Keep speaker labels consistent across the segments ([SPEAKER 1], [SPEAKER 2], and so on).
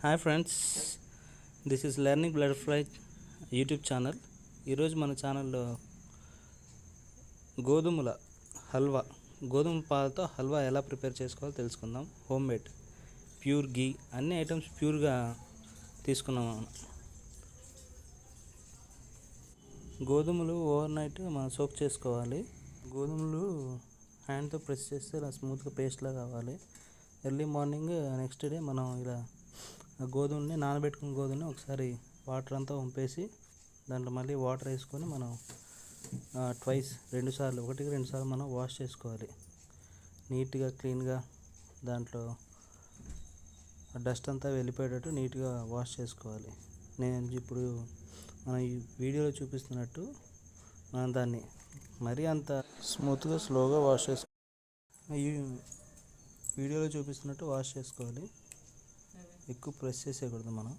[SPEAKER 1] Hi friends, this is learning butterfly YouTube channel. ఈరోజు మన ఛానల్లో గోధుమల హల్వా, గోధుమ పాలతో హల్వా ఎలా ప్రిపేర్ చేసుకోవాలో తెలుసుకుందాం. హోమ్ మేడ్ ప్యూర్ గీ, అన్ని ఐటమ్స్ ప్యూర్గా తీసుకున్నాము. గోధుమలు ఓవర్ నైట్ మనం సోక్ చేసుకోవాలి. గోధుమలు హ్యాండ్తో ప్రెస్ చేస్తే ఇలా స్మూత్గా పేస్ట్లా కావాలి. ఎర్లీ మార్నింగ్ నెక్స్ట్ డే మనం ఇలా గోధుమని నానబెట్టుకున్న గోధుమని ఒకసారి వాటర్ అంతా వంపేసి దాంట్లో మళ్ళీ వాటర్ వేసుకొని మనం ఒకటికి రెండు సార్లు మనం వాష్ చేసుకోవాలి. నీట్గా క్లీన్గా దాంట్లో డస్ట్ అంతా వెళ్ళిపోయేటట్టు నీట్గా వాష్ చేసుకోవాలి. నేను ఇప్పుడు మనం ఈ వీడియోలో చూపిస్తున్నట్టు మనం దాన్ని మరీ అంత స్మూత్గా స్లోగా వాష్ ఈ వీడియోలో చూపిస్తున్నట్టు వాష్ చేసుకోవాలి. ఎక్కువ ప్రెస్ చేసేయకూడదు. మనం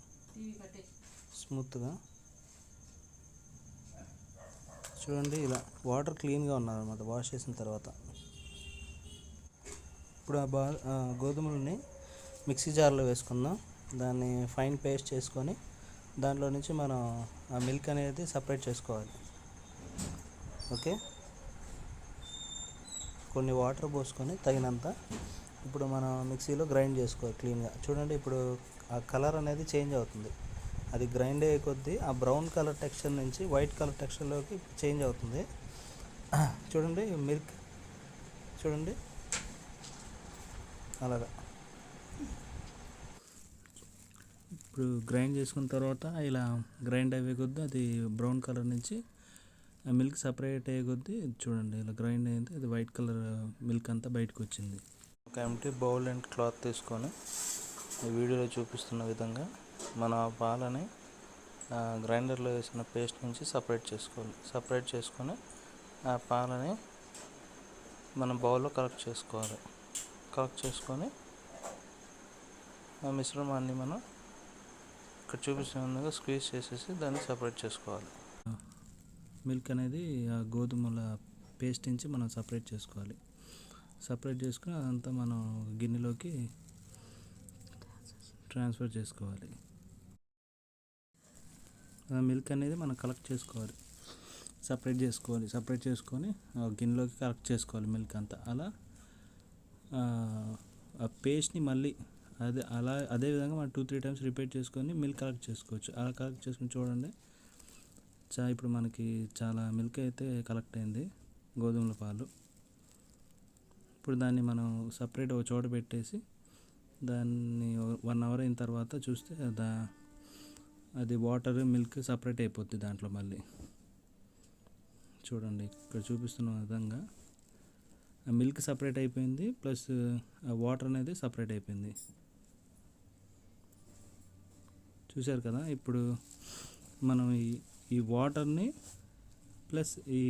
[SPEAKER 1] స్మూత్గా చూడండి, ఇలా వాటర్ క్లీన్గా ఉన్నారన్నమాట వాష్ చేసిన తర్వాత. ఇప్పుడు ఆ గోధుమలని మిక్సీ జార్లో వేసుకుందాం. దాన్ని ఫైన్ పేస్ట్ చేసుకొని దాంట్లో నుంచి మనం ఆ మిల్క్ అనేది సపరేట్ చేసుకోవాలి. ఓకే, కొన్ని వాటర్ పోసుకొని తగినంత ఇప్పుడు మనం మిక్సీలో గ్రైండ్ చేసుకోవాలి క్లీన్గా. చూడండి, ఇప్పుడు ఆ కలర్ అనేది చేంజ్ అవుతుంది. అది గ్రైండ్ అయ్యే కొద్దీ ఆ బ్రౌన్ కలర్ టెక్స్చర్ నుంచి వైట్ కలర్ టెక్స్చర్లోకి చేంజ్ అవుతుంది. చూడండి, మిల్క్ చూడండి అలాగా. ఇప్పుడు గ్రైండ్ చేసుకున్న తర్వాత ఇలా గ్రైండ్ అయ్యే కొద్దీ అది బ్రౌన్ కలర్ నుంచి ఆ మిల్క్ సపరేట్ అయ్యే కొద్దీ చూడండి ఇలా గ్రైండ్ అయింది. అది వైట్ కలర్ మిల్క్ అంతా బయటకు వచ్చింది. ఒక ఎంటీ బౌల్ అండ్ క్లాత్ తీసుకొని ఈ వీడియోలో చూపిస్తున్న విధంగా మన పాలని గ్రైండర్లో వేసిన పేస్ట్ నుంచి సపరేట్ చేసుకోవాలి. సపరేట్ చేసుకొని ఆ పాలని మన బౌల్లో కలెక్ట్ చేసుకోవాలి. కలెక్ట్ చేసుకొని ఆ మిశ్రమాన్ని మనం ఇక్కడ చూపిస్తున్న విధంగా స్క్వీజ్ చేసేసి దాన్ని సపరేట్ చేసుకోవాలి. మిల్క్ అనేది ఆ గోధుమల పేస్ట్ నుంచి మనం సపరేట్ చేసుకోవాలి. సపరేట్ చేసుకుని అదంతా మనం గిన్నెలోకి ట్రాన్స్ఫర్ చేసుకోవాలి. ఆ మిల్క్ అనేది మనం కలెక్ట్ చేసుకోవాలి, సపరేట్ చేసుకోవాలి. సపరేట్ చేసుకొని గిన్నెలోకి కలెక్ట్ చేసుకోవాలి మిల్క్ అంతా. అలా ఆ పేస్ట్ని మళ్ళీ అదే విధంగా మనం 2-3 టైమ్స్ రిపీట్ చేసుకొని మిల్క్ కలెక్ట్ చేసుకోవచ్చు. అలా కలెక్ట్ చేసుకుని చూడండి, ఇప్పుడు మనకి చాలా మిల్క్ అయితే కలెక్ట్ అయింది, గోధుమల పాలు. ఇప్పుడు దాన్ని మనం సపరేట్ ఒక చోట పెట్టేసి దాన్ని 1 అవర్ అయిన తర్వాత చూస్తే అది వాటర్ మిల్క్ సపరేట్ అయిపోద్ది దాంట్లో. మళ్ళీ చూడండి, ఇక్కడ చూపిస్తున్న విధంగా ఆ మిల్క్ సపరేట్ అయిపోయింది, ప్లస్ ఆ వాటర్ అనేది సపరేట్ అయిపోయింది. చూశారు కదా. ఇప్పుడు మనం ఈ వాటర్ని ప్లస్ ఈ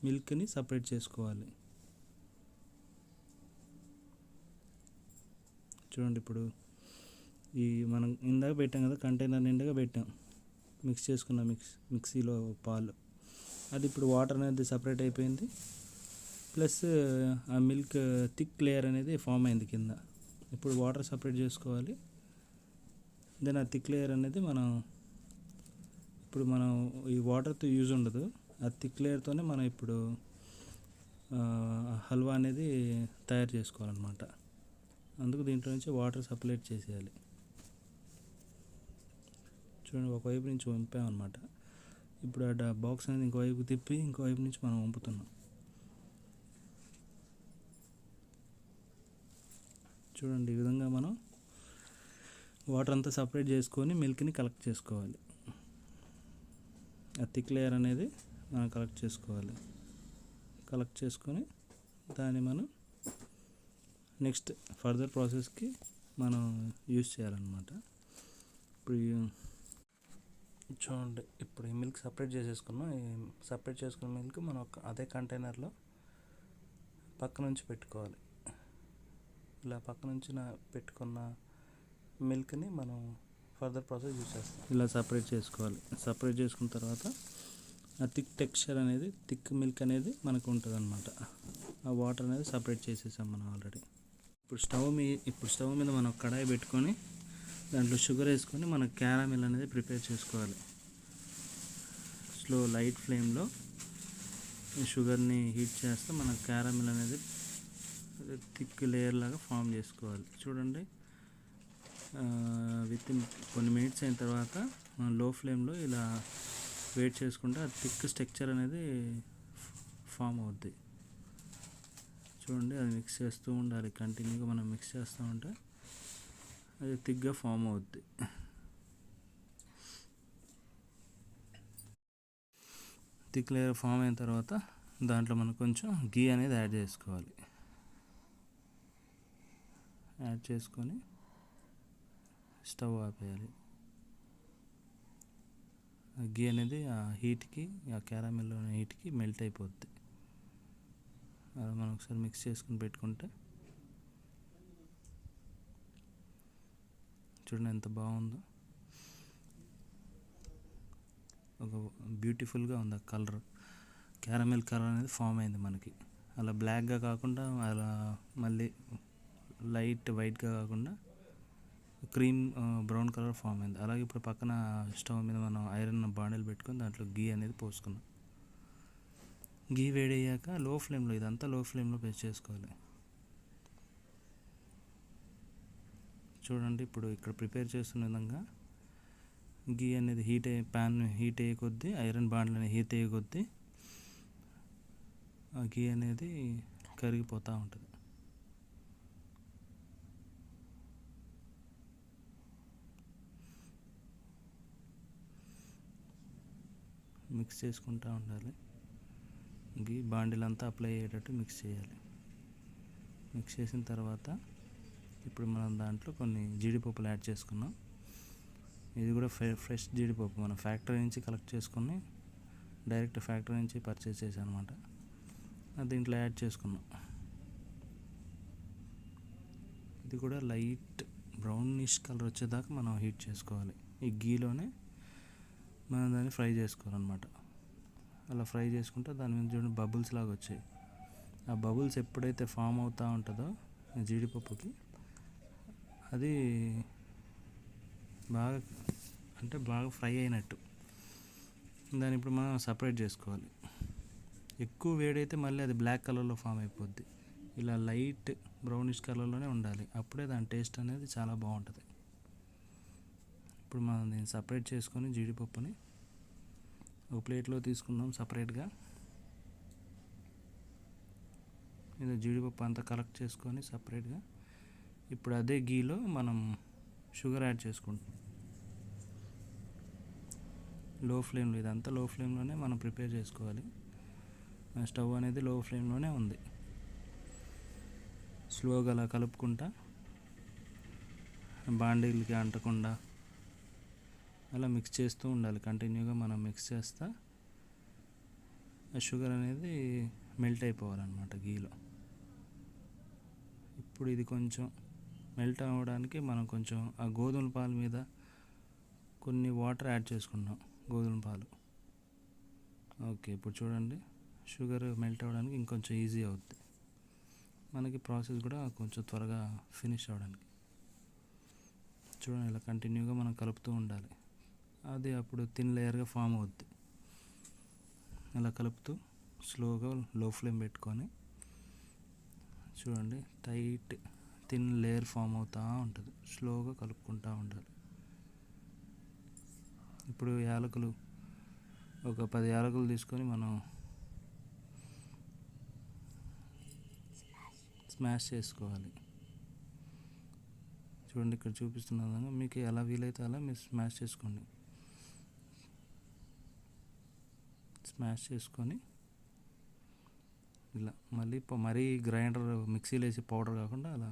[SPEAKER 1] మిల్క్ని సపరేట్ చేసుకోవాలి. చూడండి, ఇప్పుడు మనం ఇందాక పెట్టాం కదా, కంటైనర్ నిండుగా పెట్టాం మిక్స్ చేసుకున్న మిక్సీలో పాలు. అది ఇప్పుడు వాటర్ అనేది సపరేట్ అయిపోయింది, ప్లస్ ఆ మిల్క్ థిక్ లేయర్ అనేది ఫామ్ అయింది కింద. ఇప్పుడు వాటర్ సపరేట్ చేసుకోవాలి. దెన్ ఆ థిక్ లేయర్ అనేది ఇప్పుడు మనం ఈ వాటర్తో యూజ్ ఉండదు. ఆ థిక్ లేయర్తోనే మనం ఇప్పుడు హల్వా అనేది తయారు చేసుకోవాలన్నమాట. అందుకు దీంట్లో నుంచి వాటర్ సపరేట్ చేసేయాలి. చూడండి, ఒకవైపు నుంచి వంపామన్నమాట. ఇప్పుడు ఆ బాక్స్ అనేది ఇంకోవైపు తిప్పి ఇంకోవైపు నుంచి మనం వంపుతున్నాం. చూడండి, ఈ విధంగా మనం వాటర్ అంతా సపరేట్ చేసుకొని మిల్క్ని కలెక్ట్ చేసుకోవాలి. ఆ థిక్ లేయర్ అనేది మనం కలెక్ట్ చేసుకోవాలి. కలెక్ట్ చేసుకొని దాన్ని మనం నెక్స్ట్ ఫర్దర్ ప్రాసెస్కి మనం యూజ్ చేయాలన్నమాట. ఇప్పుడు చూడండి, ఇప్పుడు ఈ మిల్క్ సపరేట్ చేసేసుకున్నాం. ఈ సపరేట్ చేసుకున్న మిల్క్ మనం అదే కంటైనర్లో పక్క నుంచి పెట్టుకోవాలి. ఇలా పక్క నుంచి పెట్టుకున్న మిల్క్ని మనం ఫర్దర్ ప్రాసెస్ యూజ్ చేస్తాం. ఇలా సపరేట్ చేసుకోవాలి. సపరేట్ చేసుకున్న తర్వాత ఆ థిక్ టెక్స్చర్ అనేది, థిక్ మిల్క్ అనేది మనకు ఉంటుంది అన్నమాట. ఆ వాటర్ అనేది సపరేట్ చేసేసాం మనం ఆల్రెడీ. ఇప్పుడు స్టవ్ మీద మనం కడాయి పెట్టుకొని దాంట్లో షుగర్ వేసుకొని మన క్యారమిల్ అనేది ప్రిపేర్ చేసుకోవాలి. లైట్ ఫ్లేమ్లో షుగర్ని హీట్ చేస్తే మన క్యారమిల్ అనేది థిక్ లేయర్ లాగా ఫామ్ చేసుకోవాలి. చూడండి, విత్ ఇన్ కొన్ని మినిట్స్ అయిన తర్వాత మనం లో ఫ్లేమ్లో ఇలా వెయిట్ చేసుకుంటే ఆ థిక్ స్ట్రక్చర్ అనేది ఫామ్ అవుద్ది. చూడండి, అది మిక్స్ చేస్తూ ఉండాలి. కంటిన్యూగా మనం మిక్స్ చేస్తూ ఉంటే అది థిక్గా ఫామ్ అవుద్ది. థిక్ లేయర్ ఫామ్ అయిన తర్వాత దాంట్లో మనం కొంచెం గీ అనేది యాడ్ చేసుకోవాలి. యాడ్ చేసుకొని స్టవ్ ఆపేయాలి. గీ అనేది ఆ హీట్కి, ఆ క్యారమిల్ హీట్కి మెల్ట్ అయిపోద్ది. అలా మనం ఒకసారి మిక్స్ చేసుకుని పెట్టుకుంటే చూడండి ఎంత బాగుందో. ఒక బ్యూటిఫుల్గా ఉంది ఆ కలర్. క్యారమిల్ కలర్ అనేది ఫామ్ అయింది మనకి. అలా బ్లాక్గా కాకుండా, అలా మళ్ళీ లైట్ వైట్గా కాకుండా క్రీమ్ బ్రౌన్ కలర్ ఫామ్ అయింది. అలాగే ఇప్పుడు పక్కన స్టవ్ మీద మనం ఐరన్ బాండిల్ పెట్టుకొని దాంట్లో గీ అనేది పోసుకున్నాం. గీ వేడయ్యాక లో ఫ్లేమ్లో, ఇదంతా లో ఫ్లేమ్లో పేస్ట్ చేసుకోవాలి. చూడండి, ఇప్పుడు ఇక్కడ ప్రిపేర్ చేస్తున్న విధంగా గీ అనేది ప్యాన్ హీట్ అయ్యే కొద్దీ, ఐరన్ బాండిల్ అనేది హీట్ అయ్యే కొద్దీ ఆ గీ అనేది కరిగిపోతూ ఉంటుంది. మిక్స్ చేసుకుంటూ ఉండాలి. గీ బాండిల్ అంతా అప్లై అయ్యేటట్టు మిక్స్ చేయాలి. మిక్స్ చేసిన తర్వాత ఇప్పుడు మనం దాంట్లో కొన్ని జీడిపప్పులు యాడ్ చేసుకున్నాం. ఇది కూడా ఫ్రెష్ జీడిపప్పు మనం ఫ్యాక్టరీ నుంచి కలెక్ట్ చేసుకొని డైరెక్ట్ ఫ్యాక్టరీ నుంచి పర్చేస్ చేసాం అనమాట. దీంట్లో యాడ్ చేసుకున్నాం. ఇది కూడా లైట్ బ్రౌనిష్ కలర్ వచ్చేదాకా మనం హీట్ చేసుకోవాలి. ఈ గీలోనే మనం దాన్ని ఫ్రై చేసుకోవాలన్నమాట. అలా ఫ్రై చేసుకుంటే దాని మీద చూడండి బబుల్స్ లాగా వచ్చాయి. ఆ బబుల్స్ ఎప్పుడైతే ఫామ్ అవుతూ ఉంటుందో జీడిపప్పుకి, అది బాగా ఫ్రై అయినట్టు. దాన్ని ఇప్పుడు మనం సపరేట్ చేసుకోవాలి. ఎక్కువ వేడైతే మళ్ళీ అది బ్లాక్ కలర్లో ఫామ్ అయిపోద్ది. ఇలా లైట్ బ్రౌనిష్ కలర్లోనే ఉండాలి. అప్పుడే దాని టేస్ట్ అనేది చాలా బాగుంటుంది. ఇప్పుడు మనం దీన్ని సపరేట్ చేసుకొని జీడిపప్పుని ఒక ప్లేట్లో తీసుకుందాం సపరేట్గా. ఇది జీడిపప్పు అంతా కలెక్ట్ చేసుకొని సపరేట్గా ఇప్పుడు అదే గీలో మనం షుగర్ యాడ్ చేసుకుంటాం. లో ఫ్లేమ్లో, ఇదంతా లో ఫ్లేమ్లోనే మనం ప్రిపేర్ చేసుకోవాలి. స్టవ్ అనేది లో ఫ్లేమ్లోనే ఉంది. స్లోగా అలా కలుపుకుంటా, బాండీలకి అంటకుండా అలా మిక్స్ చేస్తూ ఉండాలి. కంటిన్యూగా మనం మిక్స్ చేస్తా ఆ షుగర్ అనేది మెల్ట్ అయిపోవాలన్నమాట గీలో. ఇప్పుడు ఇది కొంచెం మెల్ట్ అవ్వడానికి మనం కొంచెం ఆ గోధుమ పాలు మీద కొన్ని వాటర్ యాడ్ చేసుకున్నాం. గోధుమ పాలు. ఓకే, ఇప్పుడు చూడండి షుగర్ మెల్ట్ అవ్వడానికి ఇంకొంచెం ఈజీ అవుద్ది మనకి. ప్రాసెస్ కూడా కొంచెం త్వరగా ఫినిష్ అవ్వడానికి. చూడండి, ఇలా కంటిన్యూగా మనం కలుపుతూ ఉండాలి. అది అప్పుడు థిన్ లేయర్గా ఫామ్ అవుద్ది. అలా కలుపుతూ స్లోగా లో ఫ్లేమ్ పెట్టుకొని చూడండి, టైట్ థిన్ లేయర్ ఫామ్ అవుతూ ఉంటుంది. స్లోగా కలుపుకుంటూ ఉండాలి. ఇప్పుడు యాలకులు, ఒక 10 యాలకులు తీసుకొని మనం స్మాష్ చేసుకోవాలి. చూడండి, ఇక్కడ చూపిస్తున్న విధంగా మీకు ఎలా వీలైతే అలా మీరు స్మాష్ చేసుకోండి. స్మాష్ చేసుకొని ఇలా మరీ గ్రైండర్ మిక్సీలో వేసి పౌడర్ కాకుండా అలా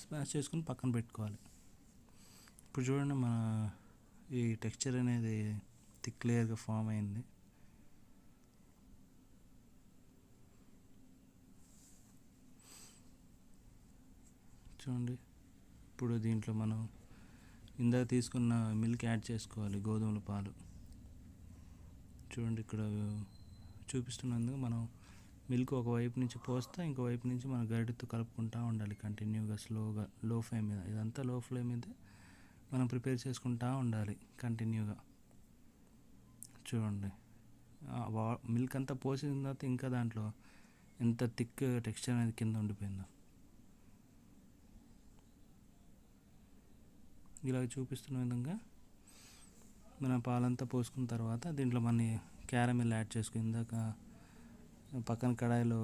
[SPEAKER 1] స్మాష్ చేసుకొని పక్కన పెట్టుకోవాలి. ఇప్పుడు చూడండి, మన ఈ టెక్స్చర్ అనేది థిక్ లేయర్గా ఫామ్ అయింది. చూడండి, ఇప్పుడు దీంట్లో మనం ఇందాక తీసుకున్న మిల్క్ యాడ్ చేసుకోవాలి, గోధుమల పాలు. చూడండి, ఇక్కడ చూపిస్తున్నందుకు మనం మిల్క్ ఒకవైపు నుంచి పోస్తే ఇంకోవైపు నుంచి మనం గరిటెతో కలుపుకుంటూ ఉండాలి కంటిన్యూగా, స్లోగా, లో ఫ్లేమ్ మీద. ఇదంతా లో ఫ్లేమ్ మీద మనం ప్రిపేర్ చేసుకుంటూ ఉండాలి కంటిన్యూగా. చూడండి మిల్క్ అంతా పోసిన తర్వాత ఇంకా దాంట్లో ఎంత థిక్ టెక్స్చర్ అనేది కింద ఉండిపోయిందో. ఇలా చూపిస్తున్న విధంగా మనం పాలంతా పోసుకున్న తర్వాత దీంట్లో మన క్యారమెల్ యాడ్ చేసుకుని, ఇందాక పక్కన కడాయిలో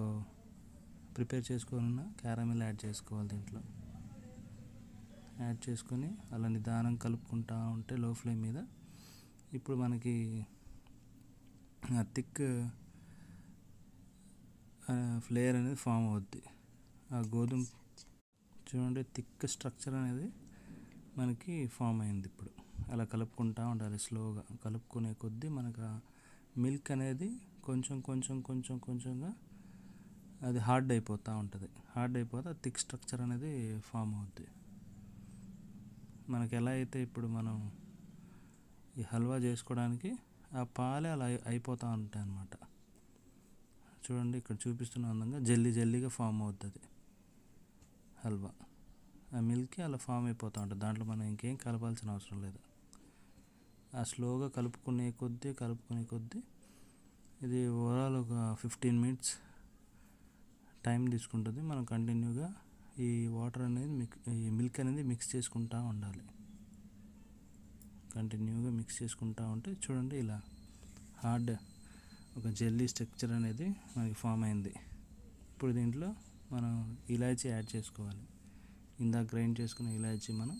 [SPEAKER 1] ప్రిపేర్ చేసుకున్న క్యారమెల్ యాడ్ చేసుకోవాలి. దీంట్లో యాడ్ చేసుకొని అలా నిదానం కలుపుకుంటూ ఉంటే లో ఫ్లేమ్ మీద ఇప్పుడు మనకి థిక్ ఫ్లేయర్ అనేది ఫామ్ అవుద్ది. ఆ గోధుమ చూడండి థిక్ స్ట్రక్చర్ అనేది మనకి ఫామ్ అయింది. ఇప్పుడు అలా కలుపుకుంటూ ఉండాలి. స్లోగా కలుపుకునే కొద్దీ మనకు మిల్క్ అనేది కొంచెంగా అది హార్డ్ అయిపోతూ ఉంటుంది. హార్డ్ అయిపోతే థిక్ స్ట్రక్చర్ అనేది ఫామ్ అవుద్ది. మనకి ఎలా అయితే ఇప్పుడు మనం ఈ హల్వా చేసుకోవడానికి ఆ పాలే అలా అయిపోతూ ఉంటాయి అన్నమాట. చూడండి ఇక్కడ చూపిస్తున్న విధంగా జల్లీగా ఫామ్ అవుతుంది హల్వా. ఆ మిల్క్ అలా ఫామ్ అయిపోతూ ఉంటుంది. దాంట్లో మనం ఇంకేం కలపాల్సిన అవసరం లేదు. ఆ స్లోగా కలుపుకునే కొద్దీ ఇది ఓవరాల్ ఒక 15 minutes టైం తీసుకుంటుంది. మనం కంటిన్యూగా ఈ వాటర్ అనేది ఈ మిల్క్ అనేది మిక్స్ చేసుకుంటూ ఉండాలి. కంటిన్యూగా మిక్స్ చేసుకుంటూ ఉంటే చూడండి ఇలా హార్డ్ ఒక జెల్లీ స్ట్రక్చర్ అనేది మనకి ఫామ్ అయింది. ఇప్పుడు దీంట్లో మనం ఇలాచీ యాడ్ చేసుకోవాలి. ఇందాక గ్రైండ్ చేసుకున్న ఇలాచీ మనం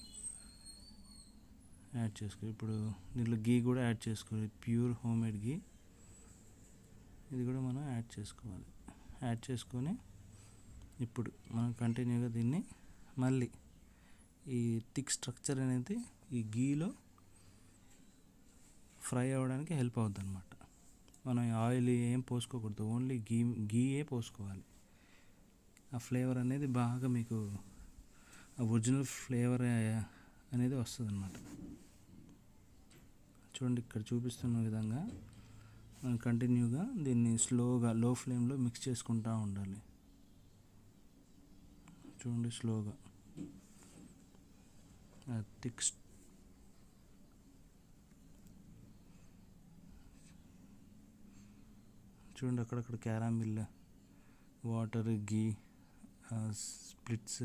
[SPEAKER 1] యాడ్ చేసుకోవాలి. ఇప్పుడు దీంట్లో గీ కూడా యాడ్ చేసుకోవాలి. ప్యూర్ హోమ్మేడ్ గీ, ఇది కూడా మనం యాడ్ చేసుకోవాలి. యాడ్ చేసుకొని ఇప్పుడు మనం కంటిన్యూగా దీన్ని మళ్ళీ ఈ థిక్ స్ట్రక్చర్ అనేది ఈ గీలో ఫ్రై అవ్వడానికి హెల్ప్ అవుతుంది అన్నమాట. మనం ఆయిల్ ఏం పోసుకోకూడదు, ఓన్లీ గీయే పోసుకోవాలి. ఆ ఫ్లేవర్ అనేది బాగా మీకు ఒరిజినల్ ఫ్లేవర్ అనేది వస్తుంది అన్నమాట. చూడండి ఇక్కడ చూపిస్తున్న విధంగా మనం కంటిన్యూగా దీన్ని స్లోగా లో ఫ్లేమ్లో మిక్స్ చేసుకుంటూ ఉండాలి. చూడండి స్లోగా థిక్ చూడండి అక్కడక్కడ క్యారామిల్, వాటర్, గీ, స్ప్లిట్స్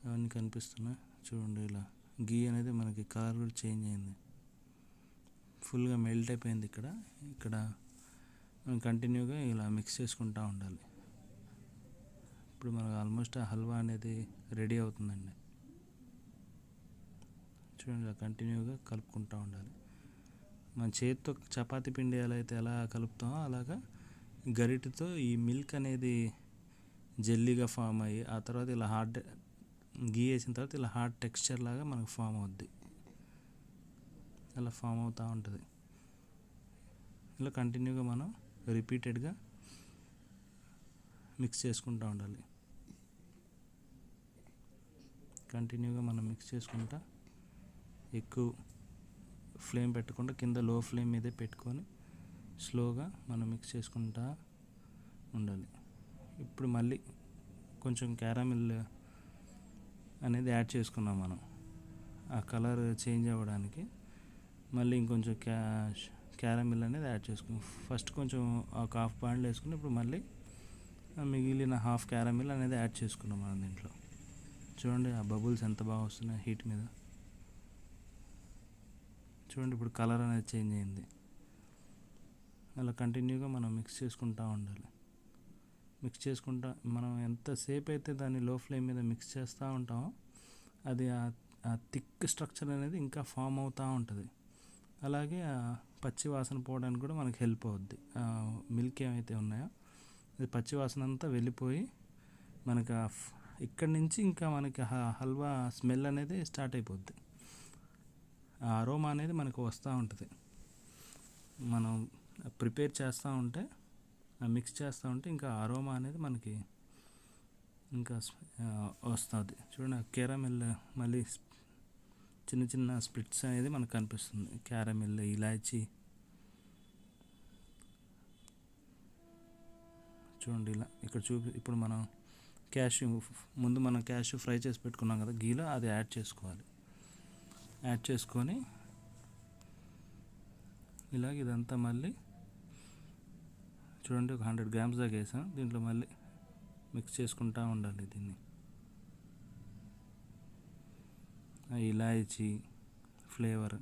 [SPEAKER 1] అవన్నీ కనిపిస్తున్నాయి. చూడండి ఇలా గీ అనేది మనకి కలర్ కూడా చేంజ్ అయింది, ఫుల్గా మెల్ట్ అయిపోయింది. ఇక్కడ మనం కంటిన్యూగా ఇలా మిక్స్ చేసుకుంటూ ఉండాలి. ఇప్పుడు మనకు ఆల్మోస్ట్ ఆ హల్వా అనేది రెడీ అవుతుందండి. చూడండి ఇలా కంటిన్యూగా కలుపుకుంటూ ఉండాలి. మన చేతితో చపాతీ పిండి ఎలా కలుపుతామో అలాగా గరిటెతో ఈ మిల్క్ అనేది జెల్లీగా ఫామ్ అయ్యి ఆ తర్వాత ఇలా హార్డ్ గీ వేసిన తర్వాత ఇలా హార్డ్ టెక్స్చర్ లాగా మనకు ఫామ్ అవుద్ది. అలా ఫామ్ అవుతూ ఉంటుంది. ఇలా కంటిన్యూగా మనం రిపీటెడ్గా మిక్స్ చేసుకుంటూ ఉండాలి. కంటిన్యూగా మనం మిక్స్ చేసుకుంటా ఎక్కువ ఫ్లేమ్ పెట్టకుండా కింద లో ఫ్లేమ్ మీదే పెట్టుకొని స్లోగా మనం మిక్స్ చేసుకుంటూ ఉండాలి. ఇప్పుడు మళ్ళీ కొంచెం క్యారమిల్ అనేది యాడ్ చేసుకున్నాం మనం ఆ కలర్ చేంజ్ అవ్వడానికి. మళ్ళీ ఇంకొంచెం క్యారమిల్ అనేది యాడ్ చేసుకున్నాం. ఫస్ట్ కొంచెం ఒక హాఫ్ పాయింట్ వేసుకుని ఇప్పుడు మళ్ళీ మిగిలిన హాఫ్ క్యారమిల్ అనేది యాడ్ చేసుకున్నాం మనం దీంట్లో. చూడండి ఆ బబుల్స్ ఎంత బాగా వస్తున్నాయి హీట్ మీద. చూడండి ఇప్పుడు కలర్ అనేది చేంజ్ అయింది. అలా కంటిన్యూగా మనం మిక్స్ చేసుకుంటూ ఉండాలి. మిక్స్ చేసుకుంటా మనం ఎంతసేపు అయితే దాన్ని లో ఫ్లేమ్ మీద మిక్స్ చేస్తూ ఉంటామో అది ఆ థిక్ స్ట్రక్చర్ అనేది ఇంకా ఫామ్ అవుతూ ఉంటుంది. అలాగే ఆ పచ్చి వాసన పోవడానికి కూడా మనకి హెల్ప్ అవుద్ది. మిల్క్ ఏమైతే ఉన్నాయో అది పచ్చి వాసన అంతా వెళ్ళిపోయి మనకి ఇక్కడి నుంచి ఇంకా మనకి హల్వా స్మెల్ అనేది స్టార్ట్ అయిపోద్ది. ఆ అరోమా అనేది మనకు వస్తూ ఉంటుంది. మనం ప్రిపేర్ చేస్తూ ఉంటే మిక్స్ చేస్తూ ఉంటే ఇంకా అరోమా అనేది మనకి ఇంకా వస్తుంది. చూడండి క్యారమిల్ మళ్ళీ చిన్న స్ప్లిట్స్ అనేది మనకు కనిపిస్తుంది. క్యారమిల్, ఇలాచీ చూడండి ఇలా ఇక్కడ ఇప్పుడు మనం క్యాష్యూ ముందు మనం క్యాష్యూ ఫ్రై చేసి పెట్టుకున్నాం కదా గీలో, అది యాడ్ చేసుకోవాలి. యాడ్ చేసుకొని ఇలాగ ఇదంతా మళ్ళీ చూడండి ఒక 100 గ్రామ్స్ దాకా వేసాం. దీంట్లో మళ్ళీ మిక్స్ చేసుకుంటూ ఉండాలి దీన్ని. ఇలాయచీ ఫ్లేవర్,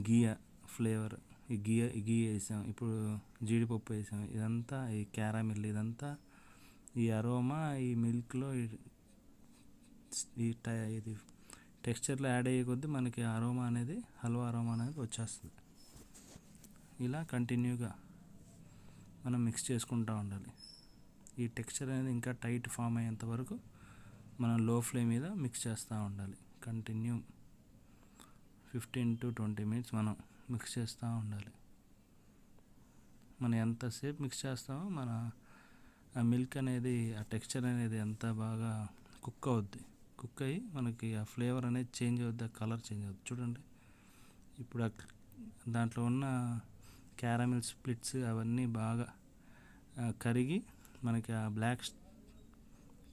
[SPEAKER 1] గియా ఫ్లేవర్, ఈ గీ వేసాం, ఇప్పుడు జీడిపప్పు వేసాం, ఇదంతా ఈ క్యారామిల్, ఇదంతా ఈ అరోమా ఈ మిల్క్లో ఇది టెక్స్చర్లో యాడ్ అయ్యే కొద్దీ మనకి అరోమా అనేది, హల్వా అరోమా అనేది వచ్చేస్తుంది. ఇలా కంటిన్యూగా మనం మిక్స్ చేసుకుంటూ ఉండాలి. ఈ టెక్స్చర్ అనేది ఇంకా టైట్ ఫామ్ అయ్యేంత వరకు మనం లో ఫ్లేమ్ మీద మిక్స్ చేస్తూ ఉండాలి. కంటిన్యూ 15 to 20 minutes మనం మిక్స్ చేస్తూ ఉండాలి. మనం ఎంతసేపు మిక్స్ చేస్తామో మన ఆ మిల్క్ అనేది, ఆ టెక్స్చర్ అనేది ఎంత బాగా కుక్ అవుద్ది. కుక్ అయ్యి మనకి ఆ ఫ్లేవర్ అనేది చేంజ్ అవుద్ది, ఆ కలర్ చేంజ్ అవుద్ది. చూడండి ఇప్పుడు దాంట్లో ఉన్న క్యారమిల్ స్ప్లిట్స్ అవన్నీ బాగా కరిగి మనకి ఆ బ్లాక్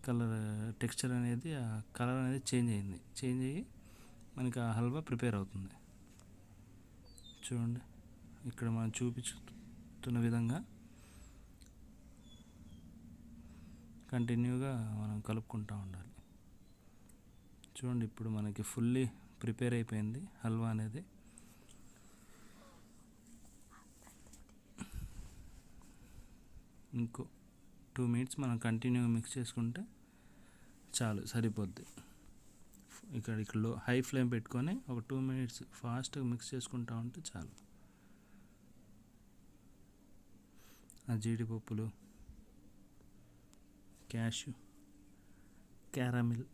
[SPEAKER 1] కలర్ టెక్స్చర్ అనేది, ఆ కలర్ అనేది చేంజ్ అయ్యింది. చేంజ్ అయ్యి మనకి ఆ హల్వా ప్రిపేర్ అవుతుంది. చూడండి ఇక్కడ మనం చూపిస్తున్న విధంగా కంటిన్యూగా మనం కలుపుకుంటూ ఉండాలి. చూడండి ఇప్పుడు మనకి ఫుల్లీ ప్రిపేర్ అయిపోయింది హల్వా అనేది. ఇంకో 2 minutes మనం కంటిన్యూగా మిక్స్ చేసుకుంటే చాలు, సరిపోద్ది. ఇక్కడ హై ఫ్లేమ్ పెట్టుకొని ఒక 2 minutes ఫాస్ట్గా మిక్స్ చేసుకుంటూ ఉంటే చాలు. ఆ జీడిపప్పులు, క్యాష్యూ, క్యారమిల్,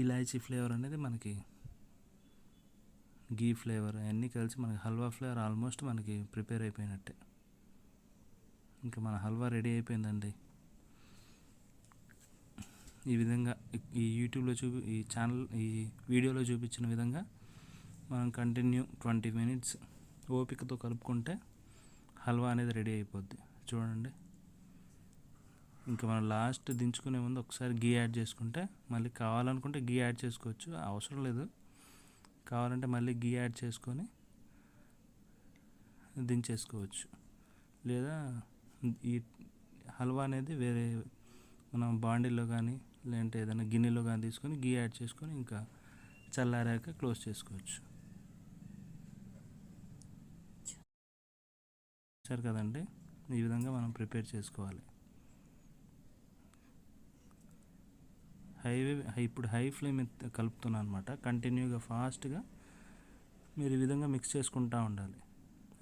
[SPEAKER 1] ఇలాచీ ఫ్లేవర్ అనేది మనకి, గీ ఫ్లేవర్ అవన్నీ కలిసి మనకి హల్వా ఫ్లేవర్ ఆల్మోస్ట్ మనకి ప్రిపేర్ అయిపోయినట్టే. ఇంకా మన హల్వా రెడీ అయిపోయిందండి. ఈ విధంగా ఈ యూట్యూబ్లో ఈ ఛానల్ ఈ వీడియోలో చూపించిన విధంగా మనం కంటిన్యూ 20 minutes ఓపికతో కలుపుకుంటే హల్వా అనేది రెడీ అయిపోద్ది. చూడండి ఇంకా మనం లాస్ట్ దించుకునే ముందు ఒకసారి గీ యాడ్ చేసుకుంటే, మళ్ళీ కావాలనుకుంటే గీ యాడ్ చేసుకోవచ్చు, అవసరం లేదు. కావాలంటే మళ్ళీ గీ యాడ్ చేసుకొని దించేసుకోవచ్చు. లేదా ఈ హల్వా అనేది వేరే మనం బాండీలో కానీ లేదంటే ఏదైనా గిన్నెలో కానీ తీసుకొని గీ యాడ్ చేసుకొని ఇంకా చల్లారాక క్లోజ్ చేసుకోవచ్చు. సరే కదండి, ఈ విధంగా మనం ప్రిపేర్ చేసుకోవాలి. ఇప్పుడు హై ఫ్లేమ్ కలుపుతున్నాను అనమాట. కంటిన్యూగా ఫాస్ట్గా మీరు ఈ విధంగా మిక్స్ చేసుకుంటూ ఉండాలి.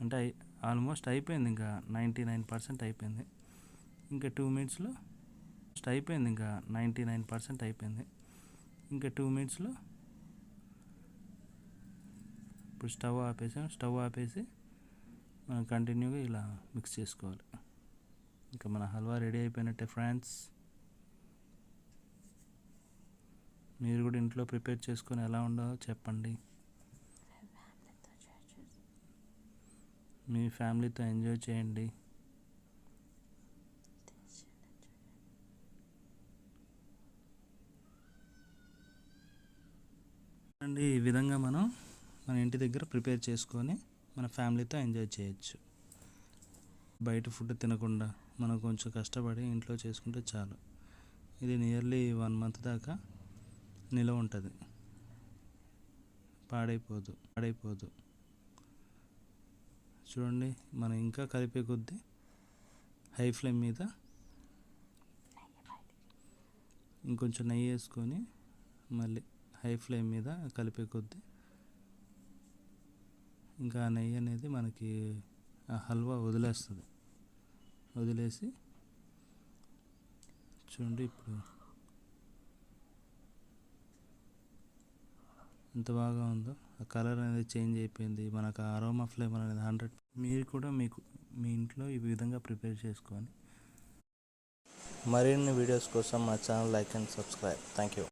[SPEAKER 1] అంటే ఆల్మోస్ట్ అయిపోయింది, ఇంకా 99% అయిపోయింది. ఇంకా 2 minutesలో అయిపోయింది, ఇంకా 99% అయిపోయింది. ఇంకా 2 minutesలో ఇప్పుడు స్టవ్ ఆపేసి మనం కంటిన్యూగా ఇలా మిక్స్ చేసుకోవాలి. ఇంకా మన హల్వా రెడీ అయిపోయినట్టే ఫ్రెండ్స్. మీరు కూడా ఇంట్లో ప్రిపేర్ చేసుకొని ఎలా ఉందో చెప్పండి. మీ ఫ్యామిలీతో ఎంజాయ్ చేయండి. అండి ఈ విధంగా మనం మన ఇంటి దగ్గర ప్రిపేర్ చేసుకొని మన ఫ్యామిలీతో ఎంజాయ్ చేయొచ్చు. బయట ఫుడ్ తినకుండా మనం కొంచెం కష్టపడి ఇంట్లో చేసుకుంటే చాలు. ఇది నియర్లీ 1 month దాకా నిలవ ఉంటుంది, పాడైపోదు. చూడండి మనం ఇంకా కలిపే కొద్దీ హై ఫ్లేమ్ మీద ఇంకొంచెం నెయ్యి వేసుకొని మళ్ళీ హై ఫ్లేమ్ మీద కలిపే కొద్దీ ఇంకా ఆ నెయ్యి అనేది మనకి ఆ హల్వా వదిలేసి చూడండి ఇప్పుడు ఎంత బాగా ఉందో. ఆ కలర్ అనేది చేంజ్ అయిపోయింది, మనకు ఆ అరోమా ఫ్లేవర్ అనేది 100. మీరు కూడా మీ ఇంట్లో ఈ విధంగా ప్రిపేర్ చేసుకొని మరిన్ని వీడియోస్ కోసం మా channel like and subscribe. Thank you.